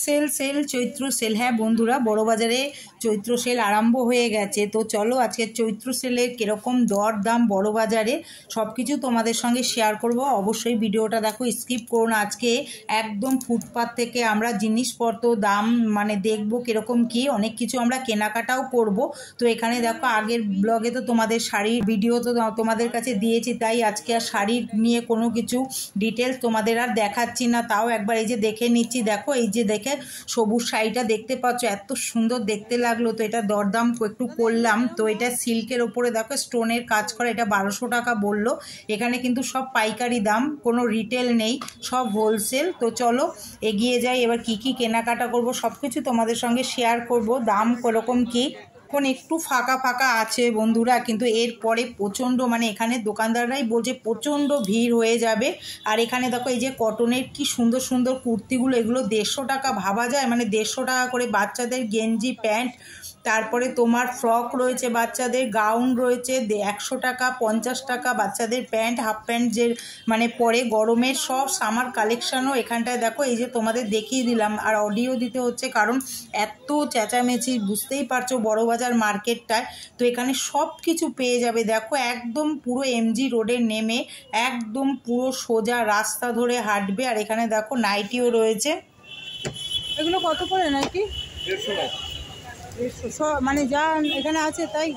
Sell sell চৈত্র sell. হ্যাঁ বন্ধুরা, বড়বাজারে চৈত্র sell আরম্ভ হয়ে গেছে। তো চলো আজকে চৈত্র সেলের কীরকম দর দাম বড়বাজারে সব কিছু তোমাদের সঙ্গে শেয়ার করব। অবশ্যই ভিডিওটা দেখো, স্কিপ করো না। আজকে একদম ফুটপাত থেকে আমরা জিনিসপত্র দাম মানে দেখবো কীরকম কী, অনেক কিছু আমরা কেনাকাটাও করব। তো এখানে দেখো, আগের ব্লগে তো তোমাদের শাড়ির ভিডিও তো তোমাদের কাছে দিয়েছি, তাই আজকে আর শাড়ির নিয়ে কোনো কিছু ডিটেলস তোমাদের আর দেখাচ্ছি না। তাও একবার এই যে দেখে নিচ্ছি। দেখো এই যে দেখে সবুজ শাড়িটা দেখতে পাচ্ছ, এত সুন্দর দেখতে লাগলো। তো এটা দরদাম একটু করলাম। তো এটা সিল্কের ওপরে দেখো স্টোনের কাজ করা, এটা 1200 টাকা বললো। এখানে কিন্তু সব পাইকারি দাম, কোনো রিটেল নেই, সব হোলসেল। তো চলো এগিয়ে যাই। এবার কি কি কেনাকাটা করব সব কিছু তোমাদের সঙ্গে শেয়ার করব। দাম কীরকম কী, এখন একটু ফাঁকা ফাঁকা আছে বন্ধুরা, কিন্তু এরপরে প্রচণ্ড মানে এখানে দোকানদাররাই বলছে প্রচণ্ড ভিড় হয়ে যাবে। আর এখানে দেখো এই যে কটনের কি সুন্দর সুন্দর কুর্তিগুলো, এগুলো 150 টাকা, ভাবা যায় মানে 150 টাকা করে। বাচ্চাদের গেঞ্জি প্যান্ট, তারপরে তোমার ফ্রক রয়েছে, বাচ্চাদের গাউন রয়েছে 100 টাকা 50 টাকা। বাচ্চাদের প্যান্ট, হাফ প্যান্ট যে মানে পরে গরমের, সব সামার কালেকশানও এখানটায় দেখো। এই যে তোমাদের দেখিয়ে দিলাম, আর অডিও দিতে হচ্ছে কারণ এত চেঁচামেচি, বুঝতেই পারছো বড়বাজার মার্কেটটায়। তো এখানে সব কিছু পেয়ে যাবে। দেখো একদম পুরো এমজি রোডে নেমে একদম পুরো সোজা রাস্তা ধরে হাঁটবে। আর এখানে দেখো নাইটিও রয়েছে। এগুলো কত করে নাইটি? 150 মানে যা এখানে আছে তাই।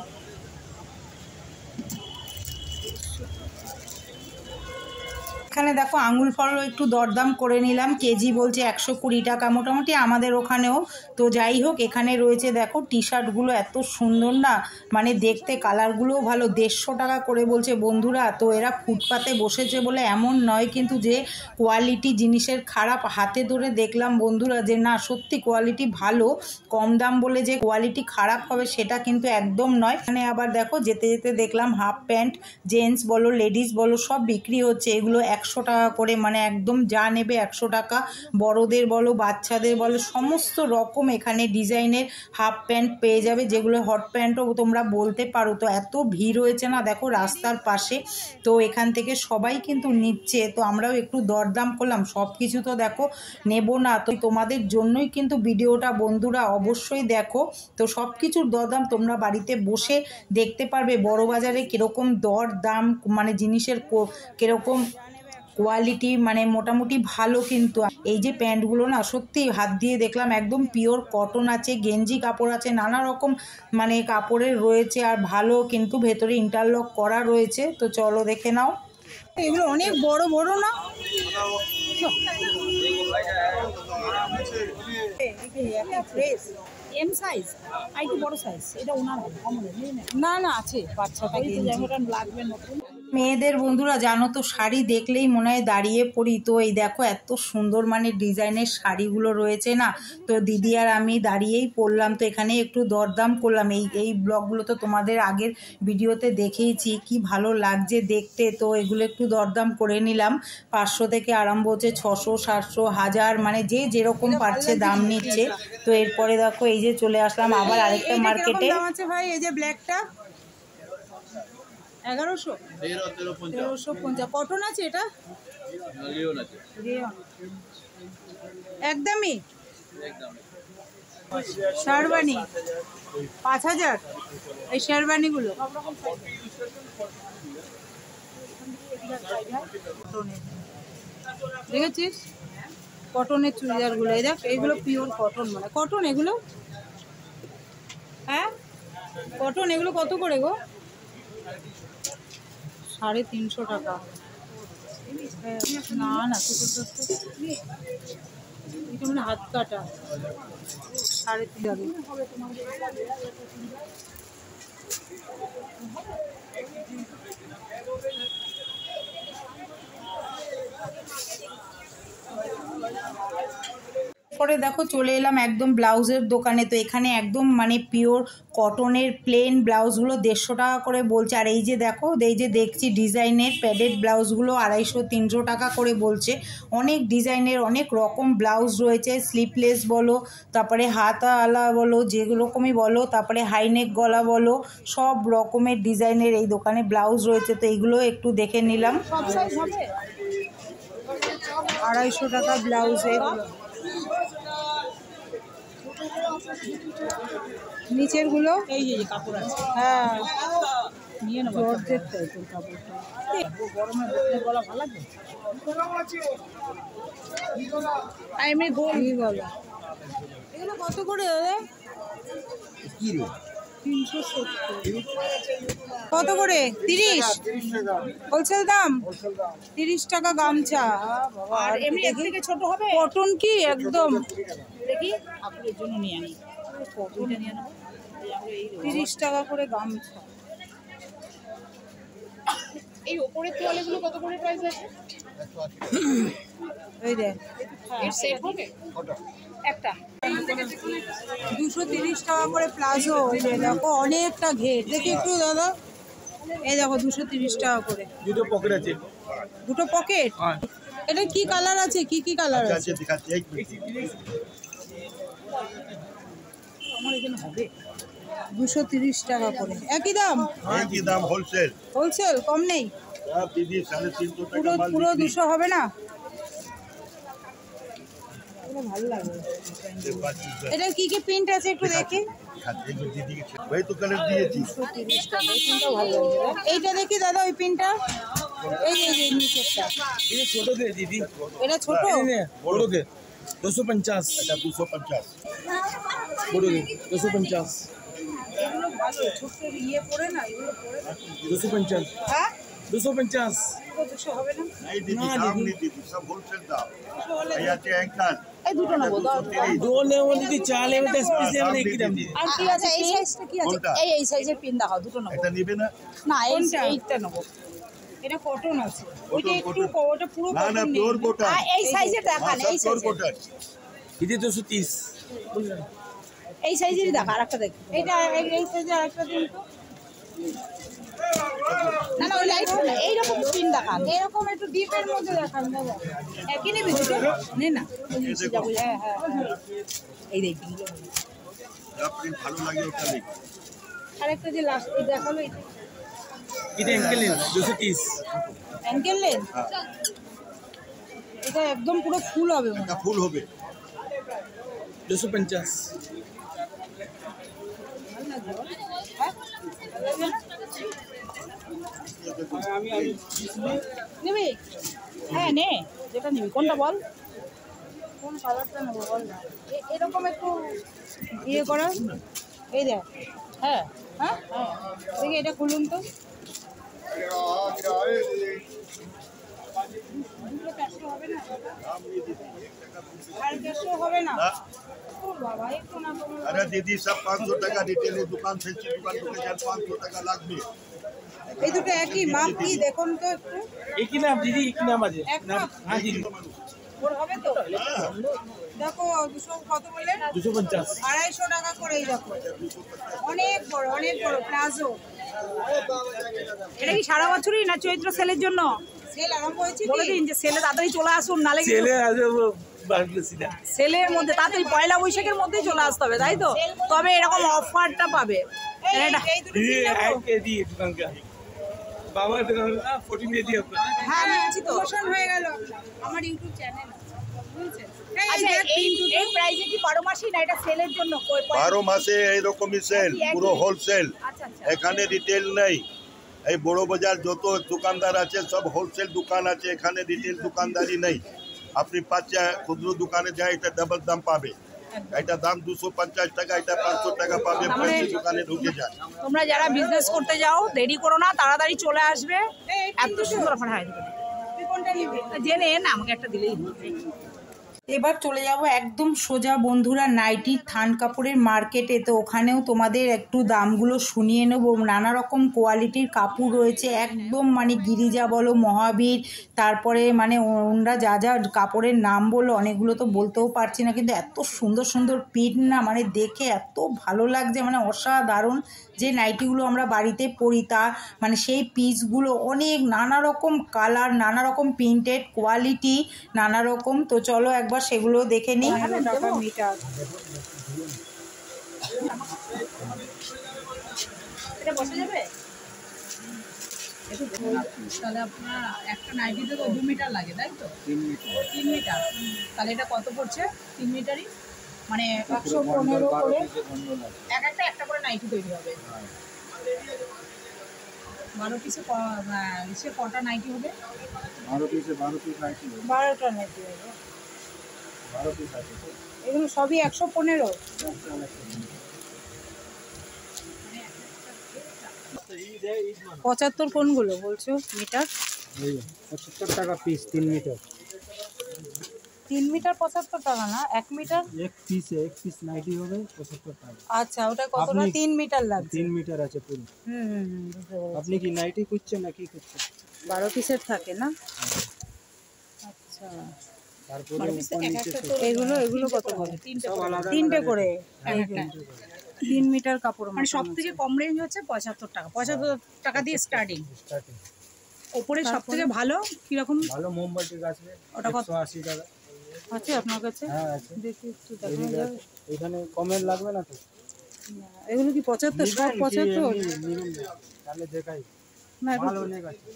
এখানে দেখো আঙুল ফলও একটু দরদাম করে নিলাম। কেজি বলছে 120 টাকা, মোটামুটি আমাদের ওখানেও। তো যাই হোক, এখানে রয়েছে দেখো টি শার্টগুলো এত সুন্দর না, মানে দেখতে কালারগুলোও ভালো। 150 টাকা করে বলছে বন্ধুরা। তো এরা ফুটপাতে বসেছে বলে এমন নয় কিন্তু যে কোয়ালিটি জিনিসের খারাপ। হাতে ধরে দেখলাম বন্ধুরা যে না, সত্যি কোয়ালিটি ভালো। কম দাম বলে যে কোয়ালিটি খারাপ হবে সেটা কিন্তু একদম নয়। এখানে আবার দেখো যেতে যেতে দেখলাম হাফ প্যান্ট, জেন্টস বলো লেডিস বলো সব বিক্রি হচ্ছে। এগুলো 100 টাকা করে, মানে একদম যা নেবে 100 টাকা। বড়দের বলো বাচ্চাদের বলো সমস্ত রকম এখানে ডিজাইনের হাফ প্যান্ট পেয়ে যাবে, যেগুলো হট প্যান্টও তোমরা বলতে পারো। তো এত ভিড় হয়েছে না দেখো রাস্তার পাশে। তো এখান থেকে সবাই কিন্তু নিচ্ছে। তো আমরাও একটু দরদাম করলাম। সব কিছু তো দেখো নেব না, তো তোমাদের জন্যই কিন্তু ভিডিওটা বন্ধুরা, অবশ্যই দেখো। তো সব কিছুর দরদাম তোমরা বাড়িতে বসে দেখতে পারবে বড়বাজারে কীরকম দর দাম, মানে জিনিসের কীরকম কোয়ালিটি, মানে মোটামুটি ভালো। কিন্তু এই যে প্যান্টগুলো না, সত্যি হাত দিয়ে দেখলাম একদম পিওর কটন আছে, গেঞ্জি কাপড় আছে, নানা রকম মানে কাপড়ের রয়েছে। আর ভালো, কিন্তু ভেতরে ইন্টারলক করা রয়েছে। তো চলো দেখে নাও। এগুলো অনেক বড় বড় না, এম সাইজ আর একটু বড় সাইজ। এটা ওনার না না আছে, বাচ্চাটা লাগবে নতুন। মেয়েদের বন্ধুরা জানো তো, শাড়ি দেখলেই মনে হয় দাঁড়িয়ে পড়ি। তো এই দেখো এত সুন্দর মানে ডিজাইনের শাড়িগুলো রয়েছে না, তো দিদি আর আমি দাঁড়িয়েই পড়লাম। তো এখানে একটু দরদাম করলাম। এই ব্লগগুলো তো তোমাদের আগের ভিডিওতে দেখেইছি, কি ভালো লাগছে দেখতে। তো এগুলো একটু দরদাম করে নিলাম। 500 থেকে আরম্ভ হচ্ছে, 600 700 1000, মানে যে যেরকম পারছে দাম নিচ্ছে। তো এরপরে দেখো এই যে চলে আসলাম আবার আরেকটা মার্কেটে। আছে ভাই এই যে ব্ল্যাকটা 1100 1350। কটন আছে এটা, একদমই শেরবানি 5000। এই শেরবানিগুলো দেখেছিস, কটনের চুড়িদারগুলো। এই দেখ এইগুলো পিওর কটন, মানে কটন এগুলো। হ্যাঁ কটন, এগুলো কত করে গো? 350 টাকা। না না এটা মানে হাত কাটা, 350। পরে দেখো চলে এলাম একদম ব্লাউজের দোকানে। তো এখানে একদম মানে পিওর কটনের প্লেন ব্লাউজগুলো 150 টাকা করে বলছে। আর এই যে দেখো, এই যে দেখছি ডিজাইনের প্যাডেড ব্লাউজগুলো 250-300 টাকা করে বলছে। অনেক ডিজাইনের অনেক রকম ব্লাউজ রয়েছে, স্লিপলেস বলো, তারপরে হাতাওয়ালা বলো, যেরকমই বলো, তারপরে হাইনেক গলা বলো, সব রকমের ডিজাইনের এই দোকানে ব্লাউজ রয়েছে। তো এইগুলো একটু দেখে নিলাম। 250 টাকা ব্লাউজ। এগুলো নিচের গুলো এই যে কাপড় আছে, হ্যাঁ নিয়ে নেবো। জর্জেট টাইপের কাপড়টা। গরমে গলা ভালো লাগবে। এমনি গোল গলা। এগুলো কত করে দাদা? কি রে 370। কত করে? 30 হোলসেল দাম। 30 টাকা গামছা। আর এমনি এর থেকে ছোট হবে? কটন কি একদম দেখি আপনাদের জন্য নিয়ে আনি, কটনটা নিয়ে নেবো। 30 টাকা করে গামছা। এই ওপরের তোয়ালেগুলো কত করে প্রাইস আছে? এই দেখ এর সেট হবে একটা 230 টাকা করে প্লাজো। এই যে দেখো অনেকটা ঘের। দেখি একটু দাদা, এই দেখো 230 টাকা করে। দুটো পকেট আছে। দুটো পকেট। হ্যাঁ এটা কি কালার আছে? কি কি কালার আছে? আচ্ছা দেখাচ্ছি এক মিনিট। আমার এখানে হবে 230 টাকা করে। একই দাম? একই দাম হোলসেল। হোলসেল কম নেই? आप दीदी 350 টাকা পুরো মাল পুরো বিক্রি। 200 হবে না? এটা ভালো লাগে। এটা কি কি প্রিন্ট আছে একটু দেখি। दिखाते हैं जो दीदी के वही तो कलर दिए थी। 230 টাকা। এই প্রিন্টটা ভালো লাগে। এইটা দেখি দাদা, ওই প্রিন্টটা। এই যে এই নিচেরটা। ये छोटो के दीदी, এটা ছোট? बड़ो के 250, अच्छा 250। बड़ो के 250, এগুলো ভালো। ছোট ইয়ে পড়ে না, এগুলো পড়ে না। 250, হ্যাঁ 250, পুরো 200 হবে না? नहीं दीदी ना, दाम दीदी। नहीं दीदी सब होलसेल दाम। 200 হলে ये আছে एंकल। এই দুটো নেবো। दो लेवल दीदी, 4 लेवल 10 पीस लेवल एक ही दाम दीदी। আর কি আছে? এই সাইজটা কি আছে? কোনটা? এই সাইজের পিন দেখাও, দুটো নেবো। এটা নিবে না? না এই কোনটা? এইটা নেবো। এটা কটন আছে। ওইটা কটন, একটু কটন। ওটা পুরো না কটন না নেই। Pure cotton. এই সাইজের দেখান, এই प्योर সাইজের। कॉटन। दीदी 230, এই সাইজেরই দেখা, আরেকটা দেখ। এটা এই সাইজে আরেকটা দিন তো। না না ওই লাইট না, এইরকম পিন দেখান। এরকম একটু ডিপের মধ্যে দেখান দাদা। একই নেবে দুটো? নে না। ये देखो হ্যাঁ হ্যাঁ হ্যাঁ। এই দেখ পিনগুলো। আপনি ভালো লাগে ওটা নেই। আরেকটা যে লাস্ট দেখালো এটা दीदी अंकल 230, অ্যাঙ্কেল লেন। হ্যাঁ এটা একদম পুরো ফুল হবে মনে এটা হয়। ফুল হবে। 250, ভালো লাগবে বল? হ্যাঁ ভালো লাগবে না? নিবি? হ্যাঁ নে, যেটা নিবি কোনটা বল। কোন কালারটা নেবো বল না। এরকম একটু ইয়ে করা। এই দেখ। হ্যাঁ হ্যাঁ দেখি এটা খুলুন তো। দুটো 400 হবে না? আর 400 হবে না? না, ও বাবা একটু না কম। अरे दीदी सब 500 টাকা রিটেল দোকান ফেন্সি দোকান ঢুকে যান 500 টাকা লাগবে। এই দুটো একই মাপ কি দেখুন তো একটু। एक ही नाम दीदी, एक ही नाम आज एक नाम। नाम? हाँ दीदी ওর হবে তো? দেখো 200 কত বলে? 250, 250 টাকা করেই দেখো। অনেক বড় প্লাজো। এটা কি সারা বছরই না চৈত্র সেলের জন্য? সেল আরম্ভ হয়েছে বলে কি? দিন যে সেলে তাড়াতাড়ি চলে আসুন, নালে কিন্তু चले आज वो बांटलो सीधा। সেলের মধ্যে তাড়াতাড়ি পয়লা বৈশাখের মধ্যেই চলে আসতে হবে, তাই তো? তবে এরকম অফারটা পাবে। এই দুটো दीदी কিনে নেবো। ऐड के दिए दुकान का, बाबा दुकान का 14 दे दिया आपको। হ্যাঁ নিয়েছি তো। প্রমোশন হয়ে গেল। আমার ইউটিউব চ্যানেল আছে বুঝছেন? এই আচ্ছা দেখ পিন্টু এই প্রাইসে কি 12 মাসই না, এটা সেলের জন্য? 12 মাসে এইরকমই সেল, পুরো হোলসেল। আচ্ছা আচ্ছা। এখানে রিটেল নেই। এই বড় বাজার যত দোকানদার আছে সব হোলসেল দোকান আছে, এখানে রিটেল দোকানদারি নেই। আপনি পাচ্ছে খুচরো দোকানে যায় এটা ডাবল দাম পাবে। এটা দাম 250 টাকা, এটা 500 টাকা পাবে। ফ্যান্সি দোকানে ঢুকে যায়। তোমরা যারা বিজনেস করতে যাও দেরি করো না, তাড়াতাড়ি চলে আসবে। এত সুন্দর অফার হয়। তুই কোনটা নিবি? জেনে না, আমাকে একটা দিলেই হলো। এবার চলে যাব একদম সোজা বন্ধুরা নাইটির থান কাপড়ের মার্কেটে। তো ওখানেও তোমাদের একটু দামগুলো শুনিয়ে নেবো। নানা রকম কোয়ালিটির কাপড় রয়েছে একদম, মানে গিরিজা বলো, মহাবীর, তারপরে মানে ওনরা যা যা কাপড়ের নাম বলো, অনেকগুলো তো বলতেও পারছি না, কিন্তু এত সুন্দর সুন্দর প্রিন্ট না, মানে দেখে এত ভালো লাগছে, মানে অসাধারণ। যে নাইটিগুলো আমরা বাড়িতে পরি তার মানে সেই পিসগুলো অনেক নানা রকম কালার, নানা রকম প্রিন্টেড কোয়ালিটি, নানা রকম। তো চলো একবার সেগুলো দেখে নিই। টাকা মিটার। এটা বসে যাবে? তাহলে আপনার একটা নাইটিতে তো 2 মিটার লাগে, তাই তো? 3 মিটার। তাহলে এটা কত পড়ছে? 3 মিটারই মানে 115 করে একটা করে নাইটি তৈরি হবে। 12 পিসে কটা নাইটি হবে? 12 পিসে 12 পিস নাইটি হবে। 12টা নাইটি হবে। 12 পিস আছে। এগুলো সবই 115। 75 কোনগুলো বলছো মিটার? এই 75 টাকা পিস 3 মিটার। 3 মিটার 75 টাকা না, 1 মিটার? এক পিস নাইটি হবে 75 টাকা। আচ্ছা, ওটা কতটা? 3 মিটার লাগছে। 3 মিটার আছে পুরো। বুঝতে পেরেছি। আপনি কি নাইটি খুঁজছেন না কি খুঁজছেন? 12 পিসের থাকে না? আচ্ছা, তারপরে উপর নিচে এগুলো কত করে? সব আলাদা তিনটে করে 3 মিটার কাপড়। মানে সব থেকে কম রেঞ্জ হচ্ছে 75 টাকা। 75 টাকা দিয়ে স্টার্টিং। ওপরে সব থেকে ভালো কিরকম? ভালো মোমবাতি আসবে ওটা কত? 180 টাকা আছে আপনার কাছে? হ্যাঁ আছে। দেখি একটু দেখানো যাবে? এখানে কমেন্ট লাগবে না তো? এগুলো কি 75? সব 75? নিবেন না তাহলে দেখাই না, ভালো অনেক আছে।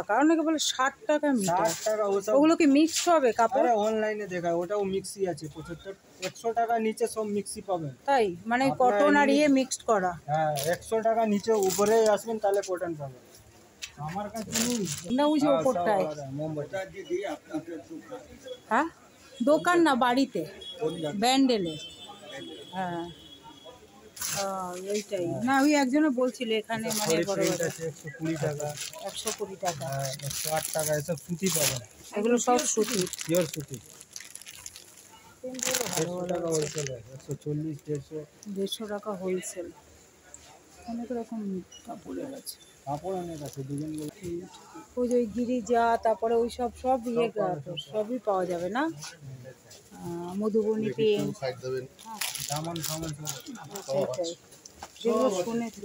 কারণ অনেকে বলে 60 টাকা মিটার। 60 টাকা ওসব ওগুলো কি মিক্সড হবে কাপড়? আরে অনলাইনে দেখায় ওটাও মিক্সি আছে 75 100 টাকা নিচে সব মিক্সি পাবেন। তাই মানে আপনার কটন আর এমনি- মিক্সড করা? হ্যাঁ 100 টাকা নিচে উপরে আসবেন তাহলে কটন পাবেন। আমার কাছে নেই না, ওই যে ওপরটায়। মোমবাতি হ্যাঁ, দোকান না বাড়িতে, ব্যান্ডেলে। হ্যাঁ এইটাই না, ওই একজনে বলছিল এখানে মানে বড় বড় 120 টাকা 120 টাকা। 108 টাকা এসব সুতি পাবেন। এগুলো সব সুতি। পিওর সুতি 150 টাকা হোলসেল 140 150 টাকা হোলসেল। অনেক রকম কাপড়ের আছে। কাপড় অনেক আছে ডিজাইন ওই যে গিরিজা, তারপরে ওই সব সবই পাওয়া যাবে না? মধুবনী পেন, দামান সামান সব সেটাই যেগুলো শুনেছি।